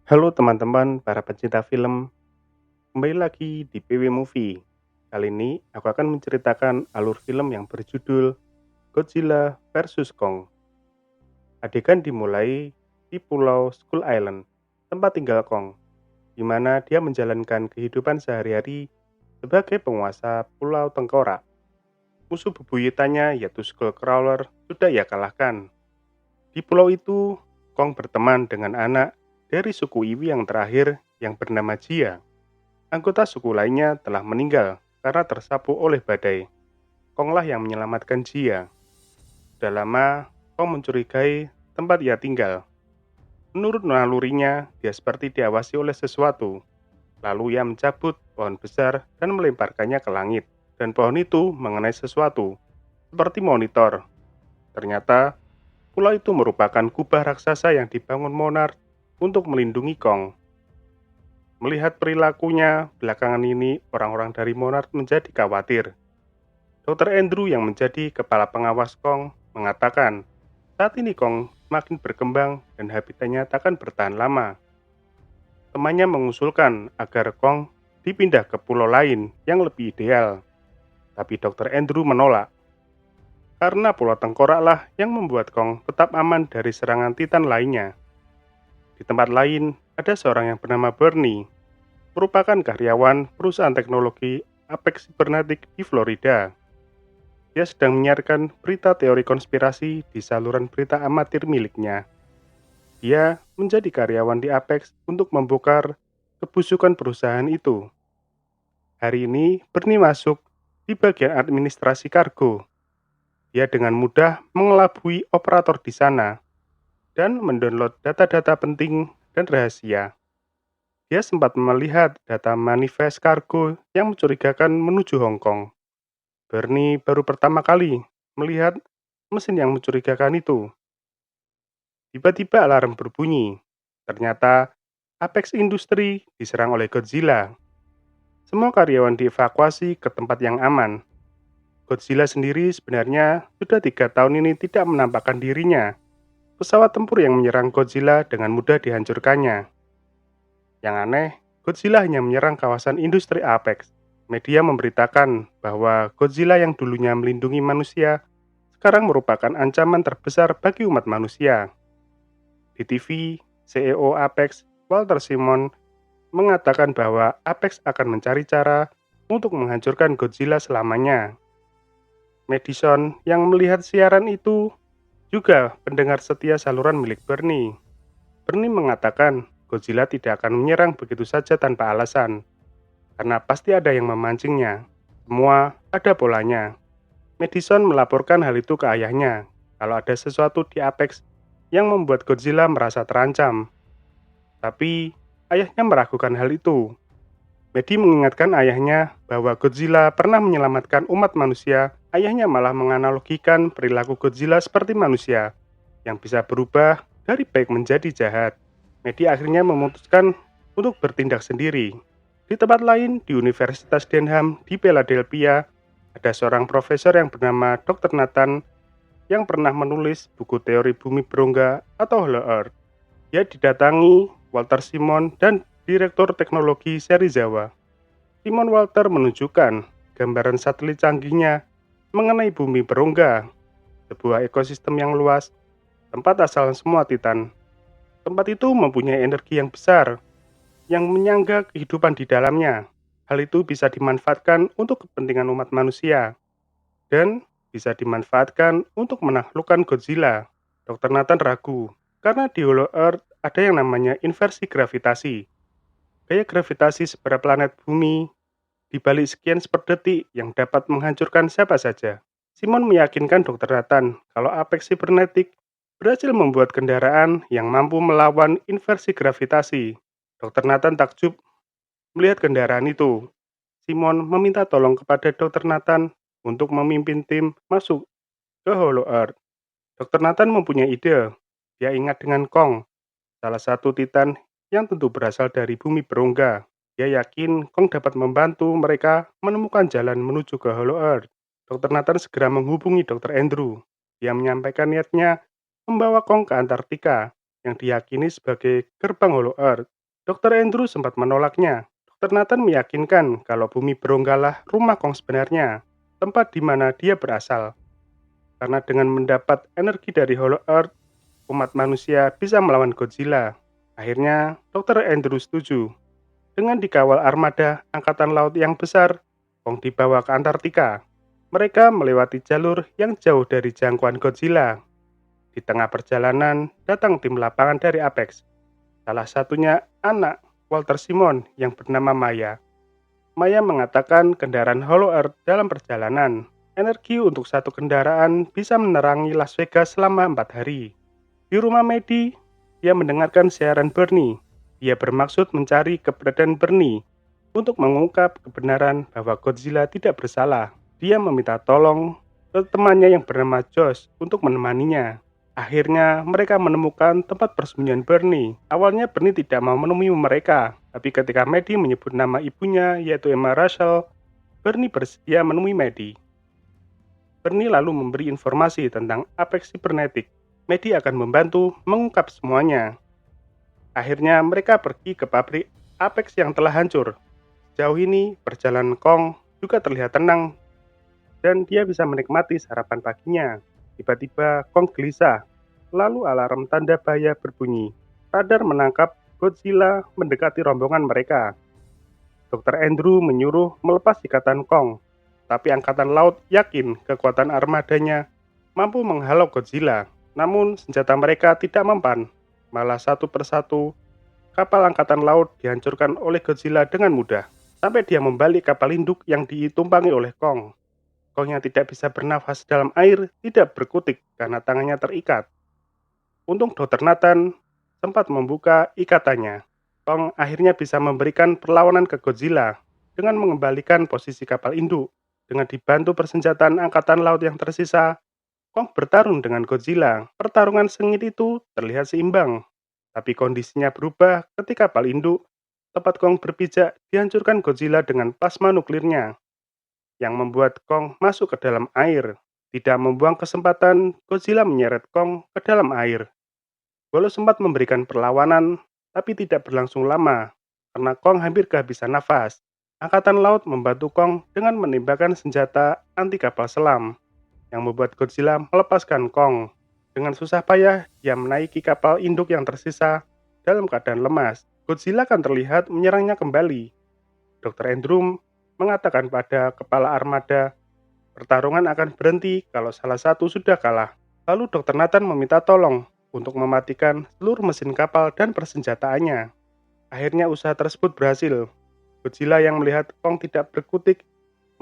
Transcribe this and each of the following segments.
Halo teman-teman, para pecinta film, kembali lagi di PW Movie. Kali ini aku akan menceritakan alur film yang berjudul Godzilla versus Kong. Adegan dimulai di Pulau Skull Island, tempat tinggal Kong, di mana dia menjalankan kehidupan sehari-hari sebagai penguasa Pulau Tengkorak. Musuh bebuyutannya yaitu Skullcrawler sudah ia kalahkan. Di pulau itu, Kong berteman dengan anak dari suku Iwi yang terakhir yang bernama Jia. Anggota suku lainnya telah meninggal karena tersapu oleh badai. Konglah yang menyelamatkan Jia. Sudah lama, Kong mencurigai tempat ia tinggal. Menurut nalurinya, dia seperti diawasi oleh sesuatu. Lalu ia mencabut pohon besar dan melemparkannya ke langit. Dan pohon itu mengenai sesuatu, seperti monitor. Ternyata, pulau itu merupakan kubah raksasa yang dibangun monark untuk melindungi Kong. Melihat perilakunya, belakangan ini orang-orang dari Monarch menjadi khawatir. Dr. Andrew yang menjadi kepala pengawas Kong mengatakan, saat ini Kong semakin berkembang dan habitatnya takkan bertahan lama. Temannya mengusulkan agar Kong dipindah ke pulau lain yang lebih ideal. Tapi Dr. Andrew menolak, karena pulau tengkoraklah yang membuat Kong tetap aman dari serangan Titan lainnya. Di tempat lain, ada seorang yang bernama Bernie, merupakan karyawan perusahaan teknologi Apex Cybernetic di Florida. Dia sedang menyiarkan berita teori konspirasi di saluran berita amatir miliknya. Dia menjadi karyawan di Apex untuk membongkar kebusukan perusahaan itu. Hari ini, Bernie masuk di bagian administrasi kargo. Dia dengan mudah mengelabui operator di sana dan mendownload data-data penting dan rahasia. Dia sempat melihat data manifest kargo yang mencurigakan menuju Hong Kong. Bernie baru pertama kali melihat mesin yang mencurigakan itu. Tiba-tiba alarm berbunyi. Ternyata Apex Industri diserang oleh Godzilla. Semua karyawan dievakuasi ke tempat yang aman. Godzilla sendiri sebenarnya sudah 3 tahun ini tidak menampakkan dirinya. Pesawat tempur yang menyerang Godzilla dengan mudah dihancurkannya. Yang aneh, Godzilla hanya menyerang kawasan industri Apex. Media memberitakan bahwa Godzilla yang dulunya melindungi manusia sekarang merupakan ancaman terbesar bagi umat manusia. Di TV, CEO Apex, Walter Simon, mengatakan bahwa Apex akan mencari cara untuk menghancurkan Godzilla selamanya. Madison yang melihat siaran itu juga pendengar setia saluran milik Bernie. Bernie mengatakan Godzilla tidak akan menyerang begitu saja tanpa alasan, karena pasti ada yang memancingnya. Semua ada polanya. Madison melaporkan hal itu ke ayahnya, kalau ada sesuatu di Apex yang membuat Godzilla merasa terancam. Tapi, ayahnya meragukan hal itu. Medi mengingatkan ayahnya bahwa Godzilla pernah menyelamatkan umat manusia. Ayahnya malah menganalogikan perilaku Godzilla seperti manusia, yang bisa berubah dari baik menjadi jahat. Medi akhirnya memutuskan untuk bertindak sendiri. Di tempat lain, di Universitas Denham di Philadelphia, ada seorang profesor yang bernama Dr. Nathan yang pernah menulis buku teori bumi berongga atau Hollow Earth. Dia didatangi Walter Simon dan Direktur Teknologi Serizawa. Simon Walter menunjukkan gambaran satelit canggihnya mengenai bumi berongga, sebuah ekosistem yang luas, tempat asal semua Titan. Tempat itu mempunyai energi yang besar, yang menyangga kehidupan di dalamnya. Hal itu bisa dimanfaatkan untuk kepentingan umat manusia, dan bisa dimanfaatkan untuk menaklukkan Godzilla. Dr. Nathan ragu, karena di Hollow Earth ada yang namanya inversi gravitasi. Gaya gravitasi seberapa planet bumi di balik sekian seperdetik yang dapat menghancurkan siapa saja. Simon meyakinkan Dr. Nathan kalau Apex Cybernetic berhasil membuat kendaraan yang mampu melawan inversi gravitasi. Dr. Nathan takjub melihat kendaraan itu. Simon meminta tolong kepada Dr. Nathan untuk memimpin tim masuk ke Hollow Earth. Dr. Nathan mempunyai ide. Dia ingat dengan Kong, salah satu Titan yang tentu berasal dari bumi berongga. Dia yakin Kong dapat membantu mereka menemukan jalan menuju ke Hollow Earth. Dr. Nathan segera menghubungi Dr. Andrew. Dia menyampaikan niatnya membawa Kong ke Antartika. yang diyakini sebagai gerbang Hollow Earth. Dr. Andrew sempat menolaknya. Dr. Nathan meyakinkan kalau bumi berongga lah rumah Kong sebenarnya, tempat di mana dia berasal. Karena dengan mendapat energi dari Hollow Earth, umat manusia bisa melawan Godzilla. Akhirnya, Dr. Andrew setuju. Dengan dikawal armada angkatan laut yang besar, Kong dibawa ke Antartika. Mereka melewati jalur yang jauh dari jangkauan Godzilla. Di tengah perjalanan, datang tim lapangan dari Apex. Salah satunya anak Walter Simon yang bernama Maya. Maya mengatakan kendaraan Hollow Earth dalam perjalanan. Energi untuk satu kendaraan bisa menerangi Las Vegas selama 4 hari. Di rumah Maddie, dia mendengarkan siaran Bernie. Dia bermaksud mencari keberadaan Bernie untuk mengungkap kebenaran bahwa Godzilla tidak bersalah. Dia meminta tolong ke temannya yang bernama Josh untuk menemaninya. Akhirnya mereka menemukan tempat persembunyian Bernie. Awalnya Bernie tidak mau menemui mereka, tapi ketika Maddie menyebut nama ibunya yaitu Emma Russell, Bernie bersedia menemui Maddie. Bernie lalu memberi informasi tentang Apex Cybernetic. Maddie akan membantu mengungkap semuanya. Akhirnya mereka pergi ke pabrik Apex yang telah hancur. Sejauh ini perjalanan Kong juga terlihat tenang dan dia bisa menikmati sarapan paginya. Tiba-tiba Kong gelisah, lalu alarm tanda bahaya berbunyi. Radar menangkap Godzilla mendekati rombongan mereka. Dr. Andrew menyuruh melepas ikatan Kong, tapi Angkatan Laut yakin kekuatan armadanya mampu menghalau Godzilla. Namun senjata mereka tidak mempan, malah satu persatu kapal Angkatan Laut dihancurkan oleh Godzilla dengan mudah, sampai dia membalik kapal induk yang ditumpangi oleh Kong. Kong yang tidak bisa bernafas dalam air tidak berkutik karena tangannya terikat. Untung Dr. Nathan sempat membuka ikatannya. Kong akhirnya bisa memberikan perlawanan ke Godzilla dengan mengembalikan posisi kapal induk. Dengan dibantu persenjataan angkatan laut yang tersisa, Kong bertarung dengan Godzilla. Pertarungan sengit itu terlihat seimbang, tapi kondisinya berubah ketika kapal induk tempat Kong berpijak dihancurkan Godzilla dengan plasma nuklirnya, yang membuat Kong masuk ke dalam air. Tidak membuang kesempatan, Godzilla menyeret Kong ke dalam air. Walau sempat memberikan perlawanan, tapi tidak berlangsung lama, karena Kong hampir kehabisan nafas. Angkatan Laut membantu Kong dengan menembakkan senjata anti kapal selam, yang membuat Godzilla melepaskan Kong. Dengan susah payah, dia menaiki kapal induk yang tersisa dalam keadaan lemas. Godzilla akan terlihat menyerangnya kembali. Dr. Andrew mengatakan pada kepala armada, pertarungan akan berhenti kalau salah satu sudah kalah. Lalu Dr. Nathan meminta tolong untuk mematikan seluruh mesin kapal dan persenjataannya. Akhirnya usaha tersebut berhasil. Godzilla yang melihat Kong tidak berkutik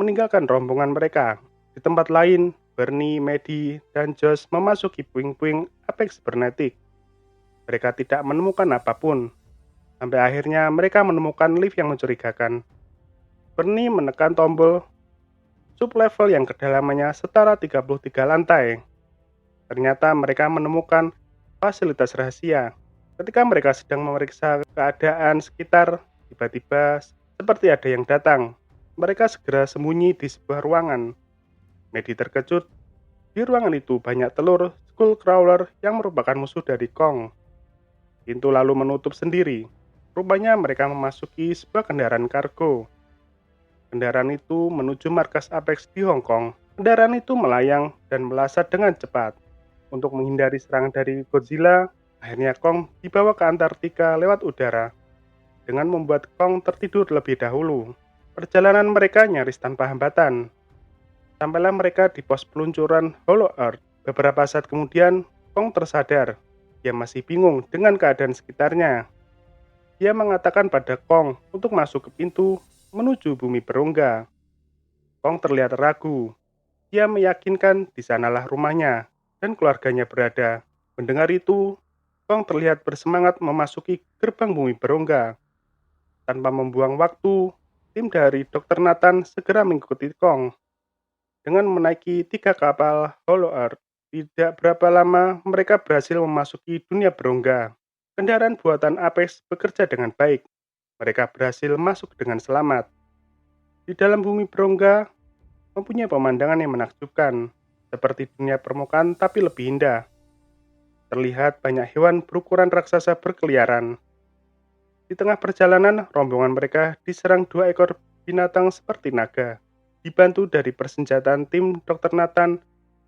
meninggalkan rombongan mereka. Di tempat lain, Bernie, Maddie, dan Josh memasuki puing-puing Apex Cybernetic. Mereka tidak menemukan apapun. Sampai akhirnya mereka menemukan lift yang mencurigakan. Bernie menekan tombol sublevel yang kedalamannya setara 33 lantai. Ternyata mereka menemukan fasilitas rahasia. Ketika mereka sedang memeriksa keadaan sekitar, tiba-tiba seperti ada yang datang. Mereka segera sembunyi di sebuah ruangan. Maddie terkejut. Di ruangan itu banyak telur Skullcrawler yang merupakan musuh dari Kong. Pintu lalu menutup sendiri. Rupanya mereka memasuki sebuah kendaraan kargo. Kendaraan itu menuju markas Apex di Hong Kong. Kendaraan itu melayang dan melesat dengan cepat. Untuk menghindari serangan dari Godzilla, akhirnya Kong dibawa ke Antartika lewat udara, dengan membuat Kong tertidur lebih dahulu. Perjalanan mereka nyaris tanpa hambatan. Sampailah mereka di pos peluncuran Hollow Earth. Beberapa saat kemudian, Kong tersadar. Dia masih bingung dengan keadaan sekitarnya. Dia mengatakan pada Kong untuk masuk ke pintu menuju bumi berongga. Kong terlihat ragu. Dia meyakinkan di sanalah rumahnya dan keluarganya berada. Mendengar itu, Kong terlihat bersemangat memasuki gerbang bumi berongga. Tanpa membuang waktu, tim dari Dr. Nathan segera mengikuti Kong. Dengan menaiki 3 kapal Hollow Earth, tidak berapa lama mereka berhasil memasuki dunia berongga. Kendaraan buatan Apex bekerja dengan baik. Mereka berhasil masuk dengan selamat. Di dalam bumi berongga, mempunyai pemandangan yang menakjubkan, seperti dunia permukaan tapi lebih indah. terlihat banyak hewan berukuran raksasa berkeliaran. Di tengah perjalanan, rombongan mereka diserang dua ekor binatang seperti naga. Dibantu dari persenjataan tim Dr. Nathan,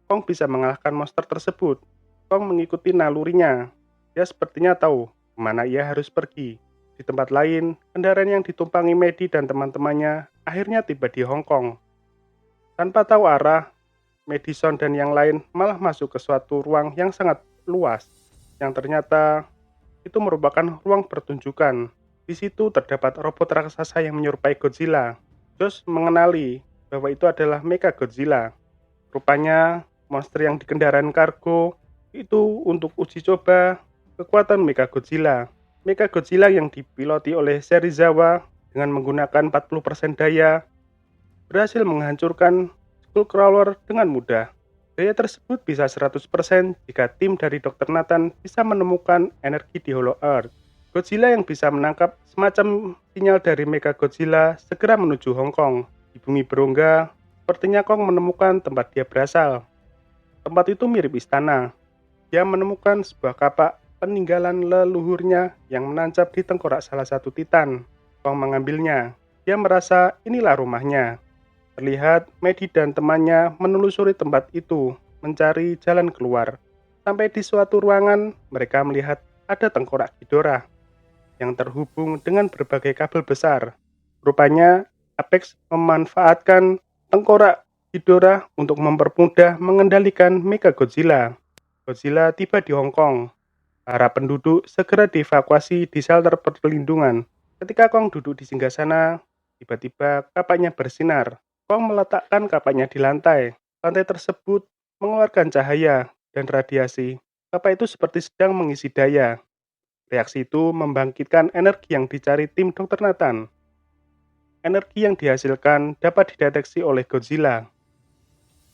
Kong bisa mengalahkan monster tersebut. Kong mengikuti nalurinya. Dia sepertinya tahu kemana ia harus pergi. Di tempat lain, kendaraan yang ditumpangi Medi dan teman-temannya akhirnya tiba di Hong Kong. Tanpa tahu arah, Madison dan yang lain malah masuk ke suatu ruang yang sangat luas, yang ternyata itu merupakan ruang pertunjukan. Di situ terdapat robot raksasa yang menyerupai Godzilla. Josh mengenali bahwa itu adalah Mecha Godzilla. Rupanya, monster yang di kendaraan kargo itu untuk uji coba kekuatan Mecha Godzilla. Mecha Godzilla yang dipiloti oleh Serizawa dengan menggunakan 40% daya berhasil menghancurkan Skullcrawler dengan mudah. Daya tersebut bisa 100% jika tim dari Dr. Nathan bisa menemukan energi di Hollow Earth. Godzilla yang bisa menangkap semacam sinyal dari Mecha Godzilla segera menuju Hong Kong. Di bumi berongga, sepertinya Kong menemukan tempat dia berasal. Tempat itu mirip istana. Dia menemukan sebuah kapak peninggalan leluhurnya yang menancap di tengkorak salah satu titan. Kong mengambilnya. Dia merasa inilah rumahnya. Terlihat Medi dan temannya menelusuri tempat itu, mencari jalan keluar. Sampai di suatu ruangan, mereka melihat ada tengkorak Ghidorah yang terhubung dengan berbagai kabel besar. Rupanya, Apex memanfaatkan tengkorak Ghidorah untuk mempermudah mengendalikan Mecha Godzilla. Godzilla tiba di Hong Kong. Para penduduk segera dievakuasi di shelter perlindungan. Ketika Kong duduk di singgasana, tiba-tiba kapaknya bersinar. Kong meletakkan kapaknya di lantai. Lantai tersebut mengeluarkan cahaya dan radiasi. Kapak itu seperti sedang mengisi daya. Reaksi itu membangkitkan energi yang dicari tim Dr. Nathan. Energi yang dihasilkan dapat dideteksi oleh Godzilla.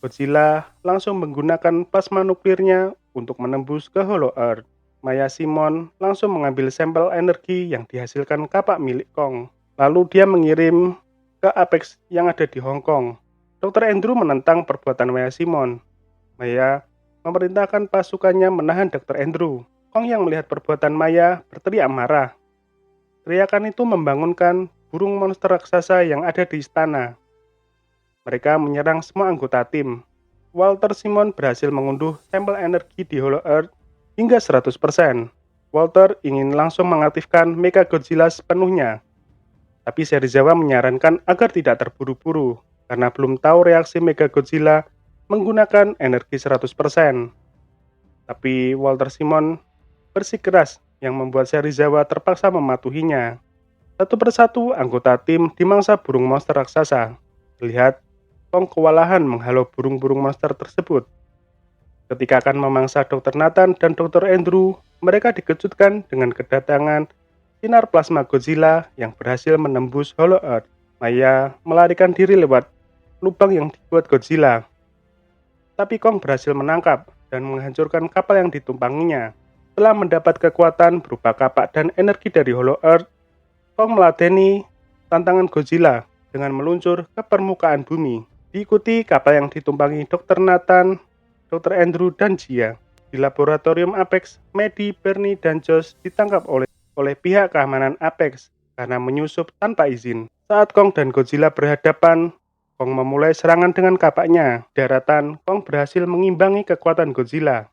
Godzilla langsung menggunakan plasma nuklirnya untuk menembus ke Hollow Earth. Maya Simon langsung mengambil sampel energi yang dihasilkan kapak milik Kong. Lalu dia mengirim ke Apex yang ada di Hong Kong. Dr. Andrew menentang perbuatan Maya Simon. Maya memerintahkan pasukannya menahan Dr. Andrew. Kong yang melihat perbuatan Maya berteriak marah. Teriakan itu membangunkan burung monster raksasa yang ada di istana. Mereka menyerang semua anggota tim. Walter Simon berhasil mengunduh sampel energi di Hollow Earth hingga 100%. Walter ingin langsung mengaktifkan Mecha Godzilla sepenuhnya. Tapi Serizawa menyarankan agar tidak terburu-buru, karena belum tahu reaksi Mecha Godzilla menggunakan energi 100%. Tapi Walter Simon bersikeras yang membuat Serizawa terpaksa mematuhinya. Satu persatu anggota tim dimangsa burung monster raksasa. Terlihat Kong kewalahan menghalau burung-burung monster tersebut. Ketika akan memangsa Dr. Nathan dan Dr. Andrew, mereka dikejutkan dengan kedatangan sinar plasma Godzilla yang berhasil menembus Hollow Earth. Maya melarikan diri lewat lubang yang dibuat Godzilla. Tapi Kong berhasil menangkap dan menghancurkan kapal yang ditumpanginya. Setelah mendapat kekuatan berupa kapak dan energi dari Hollow Earth, Kong meladeni tantangan Godzilla dengan meluncur ke permukaan bumi. Diikuti kapal yang ditumpangi Dr. Nathan, Dr. Andrew, dan Jia. Di laboratorium Apex, Medi, Bernie, dan Josh ditangkap oleh pihak keamanan Apex karena menyusup tanpa izin. Saat Kong dan Godzilla berhadapan, Kong memulai serangan dengan kapaknya. Di daratan, Kong berhasil mengimbangi kekuatan Godzilla.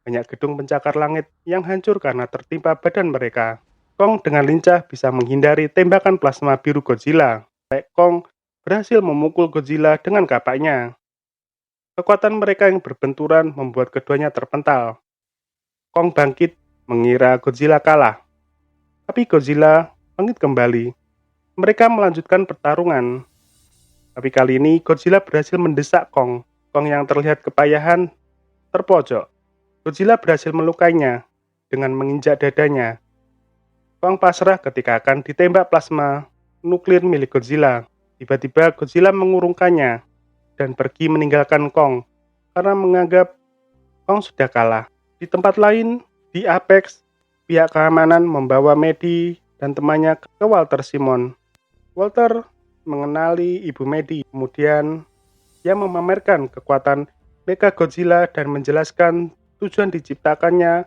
Banyak gedung pencakar langit yang hancur karena tertimpa badan mereka. Kong dengan lincah bisa menghindari tembakan plasma biru Godzilla. Kong berhasil memukul Godzilla dengan kapaknya. Kekuatan mereka yang berbenturan membuat keduanya terpental. Kong bangkit mengira Godzilla kalah. Tapi Godzilla bangkit kembali. Mereka melanjutkan pertarungan. Tapi kali ini Godzilla berhasil mendesak Kong. Kong yang terlihat kepayahan terpojok. Godzilla berhasil melukainya dengan menginjak dadanya. Kong pasrah ketika akan ditembak plasma nuklir milik Godzilla. Tiba-tiba Godzilla mengurungkannya dan pergi meninggalkan Kong karena menganggap Kong sudah kalah. Di tempat lain, di Apex, pihak keamanan membawa Medi dan temannya ke Walter Simon. Walter mengenali ibu Medi, kemudian dia memamerkan kekuatan Mecha Godzilla dan menjelaskan tujuan diciptakannya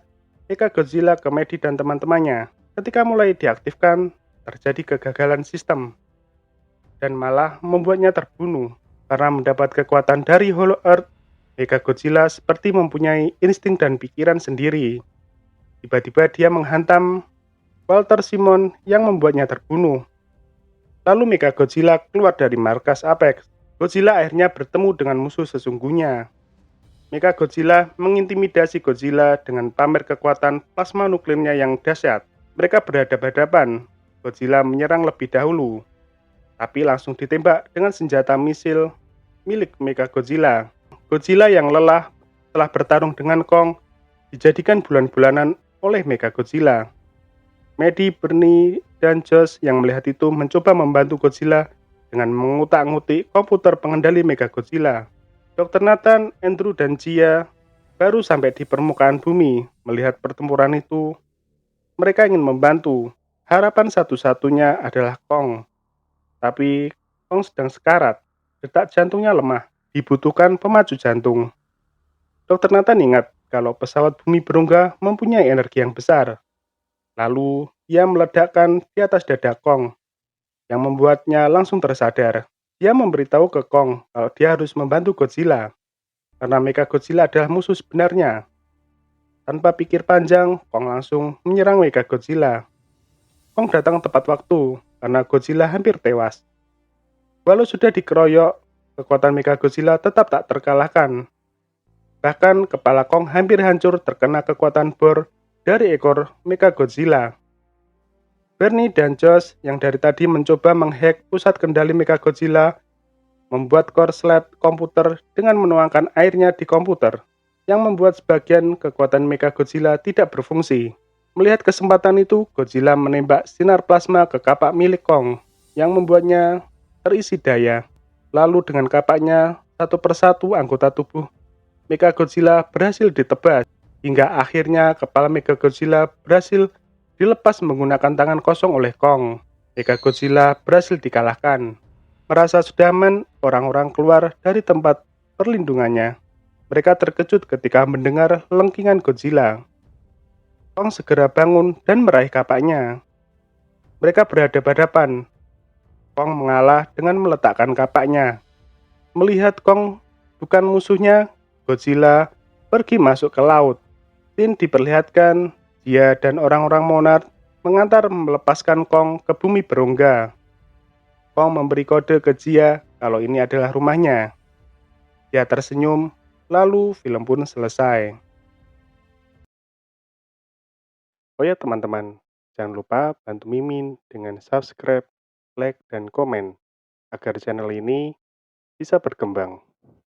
Mechagodzilla ke Medi dan teman-temannya. Ketika mulai diaktifkan, terjadi kegagalan sistem dan malah membuatnya terbunuh. Karena mendapat kekuatan dari Hollow Earth, Mechagodzilla seperti mempunyai insting dan pikiran sendiri. Tiba-tiba dia menghantam Walter Simon yang membuatnya terbunuh. Lalu Mechagodzilla keluar dari markas Apex. Godzilla akhirnya bertemu dengan musuh sesungguhnya. Mechagodzilla mengintimidasi Godzilla dengan pamer kekuatan plasma nuklirnya yang dahsyat. Mereka berhadapan-hadapan. Godzilla menyerang lebih dahulu, tapi langsung ditembak dengan senjata misil milik Mechagodzilla. Godzilla yang lelah setelah bertarung dengan Kong dijadikan bulan-bulanan oleh Mechagodzilla. Maddie, Bernie, dan Josh yang melihat itu mencoba membantu Godzilla dengan mengutak-ngutik komputer pengendali Mechagodzilla. Dr. Nathan, Andrew, dan Gia baru sampai di permukaan bumi melihat pertempuran itu. Mereka ingin membantu. Harapan satu-satunya adalah Kong. Tapi Kong sedang sekarat. Detak jantungnya lemah. Dibutuhkan pemacu jantung. Dr. Nathan ingat kalau pesawat bumi berongga mempunyai energi yang besar. Lalu, ia meledakkan di atas dada Kong, yang membuatnya langsung tersadar. Dia memberitahu ke Kong kalau dia harus membantu Godzilla, karena Mechagodzilla adalah musuh sebenarnya. Tanpa pikir panjang, Kong langsung menyerang Mechagodzilla. Kong datang tepat waktu, karena Godzilla hampir tewas. Walau sudah dikeroyok, kekuatan Mechagodzilla tetap tak terkalahkan. Bahkan kepala Kong hampir hancur terkena kekuatan bor dari ekor Mechagodzilla. Bernie dan Josh yang dari tadi mencoba menghack pusat kendali Mechagodzilla membuat korslet komputer dengan menuangkan airnya di komputer, yang membuat sebagian kekuatan Mechagodzilla tidak berfungsi. Melihat kesempatan itu, Godzilla menembak sinar plasma ke kapak milik Kong, yang membuatnya terisi daya. Lalu dengan kapaknya, satu persatu anggota tubuh Mechagodzilla berhasil ditebas, hingga akhirnya kepala Mechagodzilla berhasil dilepas menggunakan tangan kosong oleh Kong. Mechagodzilla berhasil dikalahkan. Merasa sudah aman, orang-orang keluar dari tempat perlindungannya. Mereka terkejut ketika mendengar lengkingan Godzilla. Kong segera bangun dan meraih kapaknya. Mereka berhadapan-hadapan. Kong mengalah dengan meletakkan kapaknya. Melihat Kong bukan musuhnya, Godzilla pergi masuk ke laut. Tin diperlihatkan dia dan orang-orang Monarch mengantar melepaskan Kong ke bumi berongga. Kong memberi kode ke Jia kalau ini adalah rumahnya. Dia tersenyum, lalu film pun selesai. Oh ya teman-teman, jangan lupa bantu Mimin dengan subscribe, like, dan komen agar channel ini bisa berkembang.